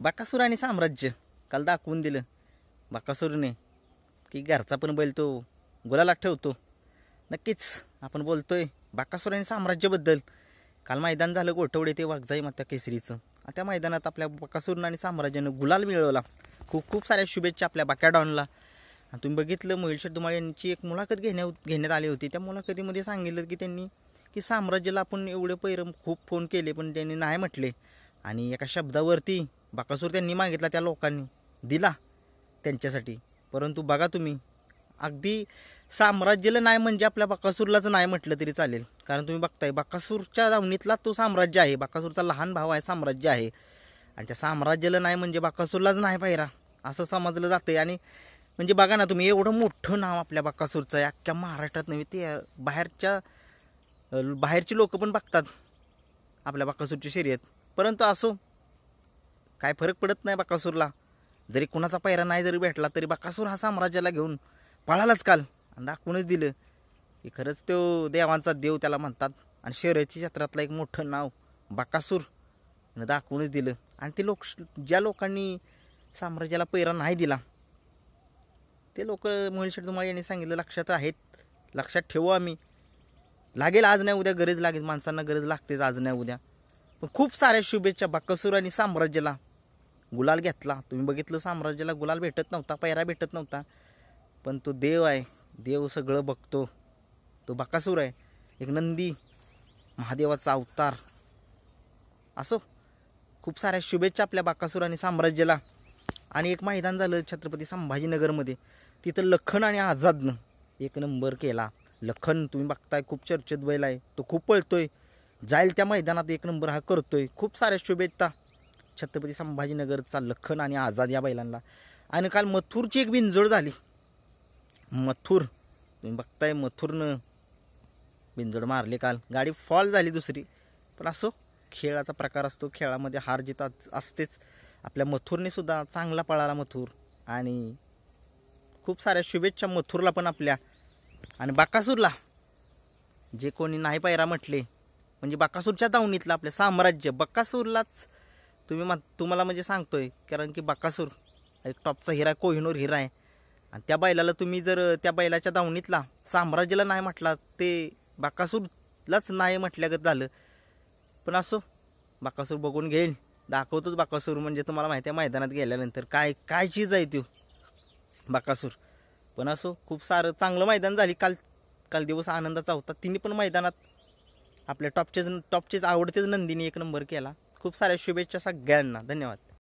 बकासूर आणि साम्राज्य काल दाखवून दिलं बकासूरने की घरचा पण बैल तो गुलालात ठेवतो. नक्कीच आपण बोलतोय बकासूर आणि साम्राज्याबद्दल. काल मैदान झालं गोठवडे ते वाघजाई माता केसरीचं. त्या मैदानात आपल्या बकासूरनं आणि साम्राज्यानं गुलाल मिळवला. खूप खूप साऱ्या शुभेच्छा आपल्या बाक्या डॉनला. आणि तुम्ही बघितलं मोहिल शेठ धुमाळ यांची एक मुलाखत घेण्यात आली होती. त्या मुलाखतीमध्ये सांगितलं की त्यांनी की साम्राज्याला आपण एवढे पैरम खूप फोन केले पण त्यांनी नाही म्हटले. आणि एका शब्दावरती बकासूर त्यांनी मागितला, त्या लोकांनी दिला त्यांच्यासाठी. परंतु बघा तुम्ही अगदी साम्राज्याला नाही म्हणजे आपल्या बकासूरलाच नाही म्हटलं तरी चालेल. कारण तुम्ही बघताय बकासूरच्या दावणीतला तो साम्राज्य आहे. बकासूरचा लहान भाव आहे, साम्राज्य आहे. आणि त्या साम्राज्याला नाही म्हणजे बकासूरलाच नाही पाहिरा असं समजलं जातं. आणि म्हणजे बघा ना तुम्ही एवढं मोठं नाव आपल्या बकासूरचं आहे. अख्ख्या महाराष्ट्रात नव्हे ते बाहेरची लोक पण बघतात आपल्या बकासूरची शर्यत. परंतु असो काय फरक पडत नाही बकासूरला. जरी कुणाचा पैरा नाही जरी भेटला तरी बकासूर हा साम्राज्याला घेऊन पळालाच काल. आणि दाखवूनच दिलं की खरंच तो देवांचा देव त्याला म्हणतात. आणि शर्यती क्षेत्रातलं एक मोठं नाव बकासूर दाखवूनच दिलं. आणि ते लोक ज्या लोकांनी साम्राज्याला पैरा नाही दिला ते लोक मोहिल शेठ धुमाळ यांनी सांगितलं लक्षात आहेत, लक्षात ठेवू आम्ही. लागेल आज नाही उद्या गरज लागेल, माणसांना गरज लागतेच आज नाही उद्या. पण खूप साऱ्या शुभेच्छा बकासूर आणि साम्राज्याला. गुलाल घेतला तुम्ही बघितलं. साम्राज्याला गुलाल भेटत नव्हता, पैरा भेटत नव्हता. पण तो देव आहे, देव सगळं बघतो. तो बकासूर आहे, एक नंदी महादेवाचा अवतार. असो खूप साऱ्या शुभेच्छा आपल्या बकासूर आणि साम्राज्याला. आणि एक मैदान झालं छत्रपती संभाजीनगरमध्ये. तिथं लखन आणि आझादनं एक नंबर केला. लखन तुम्ही बघताय खूप चर्चेत बैल आहे, तो खूप पळतोय, जाईल त्या मैदानात एक नंबर हा करतोय. खूप साऱ्या शुभेच्छा छत्रपती संभाजीनगरचा लखन आणि आझाद या बैलांना. आणि काल मथुरची एक बिनजोड झाली. मथुर तुम्ही बघताय मथुरनं बिनजोड मारली काल. गाडी फॉल झाली दुसरी. पण असो खेळाचा प्रकार असतो, खेळामध्ये हार जीत असतेच. आपल्या मथुरने सुद्धा चांगला पळाला मथुर. आणि खूप साऱ्या शुभेच्छा मथुरला पण आपल्या. आणि बकासूरला जे कोणी नाही पायरा म्हटले म्हणजे बकासूरच्या दावणीतलं आपलं साम्राज्य बकासूरलाच तुम्हाला म्हणजे सांगतोय. कारण की बकासूर एक टॉपचा हिरा, कोहिनूर हिरा आहे. आणि त्या बैलाला तुम्ही जर त्या बैलाच्या दावणीतला साम्राज्याला नाही म्हटला ते बकासूरलाच नाही म्हटल्यागत झालं. पण असो बकासूर बघून घेईल, दाखवतोच बकासूर. म्हणजे तुम्हाला माहिती आहे मैदानात गेल्यानंतर काय चीज आहे ती बकासूर. पण असो खूप सारं चांगलं मैदान झाली काल दिवस आनंदाचा होता. तिन्ही पण मैदानात आपल्या टॉपचेच आवडतेच नंदीने एक नंबर केला. खूप साऱ्या शुभेच्छा सगळ्यांना. धन्यवाद.